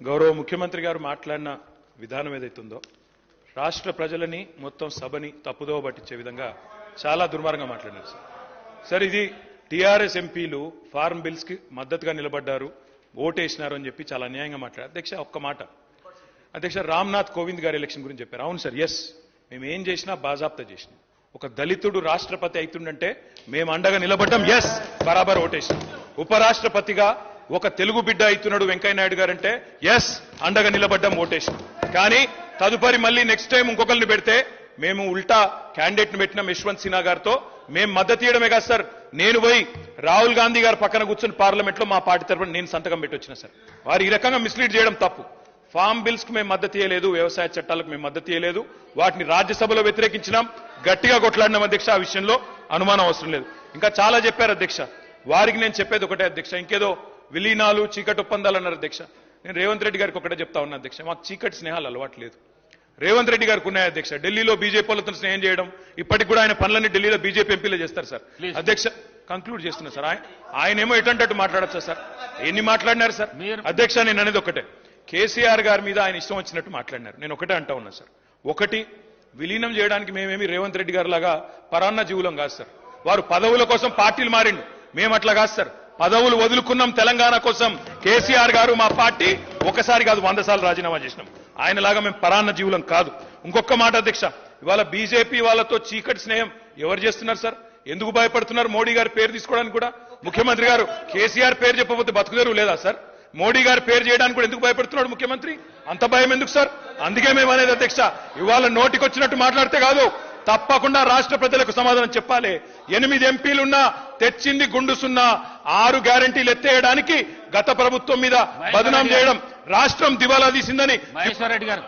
గౌరవ ముఖ్యమంత్రి గారు మాట్లాడిన విధానం ఏదైతుందో రాష్ట్ర ప్రజలని మొత్తం సభని తప్పుదోవ పట్టించే విధంగా చాలా దుర్మార్గంగా మాట్లాడారు సార్. ఇది టీఆర్ఎస్ ఎంపీలు ఫార్మ్ బిల్స్ కి మద్దతుగా నిలబడ్డారు, ఓటేసినారు అని చెప్పి చాలా అన్యాయంగా మాట్లాడారు. అధ్యక్ష ఒక్క మాట, అధ్యక్ష రామ్నాథ్ కోవింద్ గారి ఎలక్షన్ గురించి చెప్పారు. అవును సార్, ఎస్, మేము ఏం చేసినా బాజాప్తా చేసినాం. ఒక దళితుడు రాష్ట్రపతి అవుతుండంటే మేము అండగా నిలబడ్డం, ఎస్, బరాబర్ ఓటేసినాం. ఉపరాష్ట్రపతిగా ఒక తెలుగు బిడ్డ అవుతున్నాడు వెంకయ్య నాయుడు గారంటే ఎస్, అండగా నిలబడ్డం, ఓటేసినాం. కానీ తదుపరి మళ్ళీ నెక్స్ట్ టైం ఇంకొకరిని పెడితే మేము ఉల్టా క్యాండిడేట్ ను పెట్టినాం యశ్వంత్ సిన్హా గారితో. మేము మద్దతు ఇవ్వడమే కాదు సార్, నేను పోయి రాహుల్ గాంధీ గారు పక్కన కూర్చొని పార్లమెంట్ లో మా పార్టీ తరఫున నేను సంతకం పెట్టి వచ్చిన సార్. వారు ఈ రకంగా మిస్లీడ్ చేయడం తప్పు. ఫార్మ్ బిల్స్ కు మేము మద్దతు ఇవ్వలేదు, వ్యవసాయ చట్టాలకు మేము మద్దతు ఇవ్వలేదు, వాటిని రాజ్యసభలో వ్యతిరేకించినాం, గట్టిగా కొట్లాడినాం అధ్యక్ష. ఆ విషయంలో అనుమానం అవసరం లేదు. ఇంకా చాలా చెప్పారు అధ్యక్ష. వారికి నేను చెప్పేది ఒకటే అధ్యక్ష, ఇంకేదో విలీనాలు చీకటి ఒప్పందాలు అన్నారు అధ్యక్ష. నేను రేవంత్ రెడ్డి గారికి ఒకటే చెప్తా ఉన్నా అధ్యక్ష, మాకు చీకటి స్నేహాలు అలవాటు లేదు. రేవంత్ రెడ్డి గారికి ఉన్నాయి అధ్యక్ష, ఢిల్లీలో బీజేపీ వాళ్ళతో స్నేహం చేయడం, ఇప్పటికి కూడా ఆయన పనులన్నీ ఢిల్లీలో బీజేపీ ఎంపీలే చేస్తారు సార్. అధ్యక్ష కంక్లూడ్ చేస్తున్నా సార్, ఆయనేమో ఎటంటట్టు మాట్లాడచ్చు సార్, ఎన్ని మాట్లాడినారు సార్. అధ్యక్ష నేను అనేది ఒకటే, కేసీఆర్ గారి మీద ఆయన ఇష్టం వచ్చినట్టు మాట్లాడినారు. నేను ఒకటే అంటా ఉన్నా సార్, ఒకటి విలీనం చేయడానికి మేమేమి రేవంత్ రెడ్డి గారు లాగా పరాన్న జీవులం కాదు సార్. వారు పదవుల కోసం పార్టీలు మారిండు, మేము అట్లా కాదు సార్. పదవులు వదులుకున్నాం తెలంగాణ కోసం. కేసీఆర్ గారు మా పార్టీ ఒకసారి కాదు 100 సార్లు రాజీనామా చేసినాం. ఆయనలాగా మేము పరాన్న జీవులం కాదు. ఇంకొక మాట అధ్యక్ష, ఇవాళ బీజేపీ వాళ్ళతో చీకటి స్నేహం ఎవరు చేస్తున్నారు సార్? ఎందుకు భయపడుతున్నారు? మోడీ గారి పేరు తీసుకోవడానికి కూడా ముఖ్యమంత్రి గారు కేసీఆర్ పేరు చెప్పకపోతే బతుకుదేరు లేదా సార్? మోడీ గారి పేరు చేయడానికి కూడా ఎందుకు భయపడుతున్నాడు ముఖ్యమంత్రి? అంత భయం ఎందుకు సార్? అందుకే మేము అనేది అధ్యక్ష, ఇవాళ నోటికొచ్చినట్టు మాట్లాడితే కాదు, తప్పకుండా రాష్ట్ర ప్రజలకు సమాధానం చెప్పాలి. 8 ఎంపీలున్నా తెచ్చింది గుండు సున్నా, 6 గ్యారంటీలు ఎత్తేయడానికి గత ప్రభుత్వం మీద బదనాం చేయడం, రాష్ట్రం దివాలా తీసిందని మహేశ్వర్ రెడ్డి గారు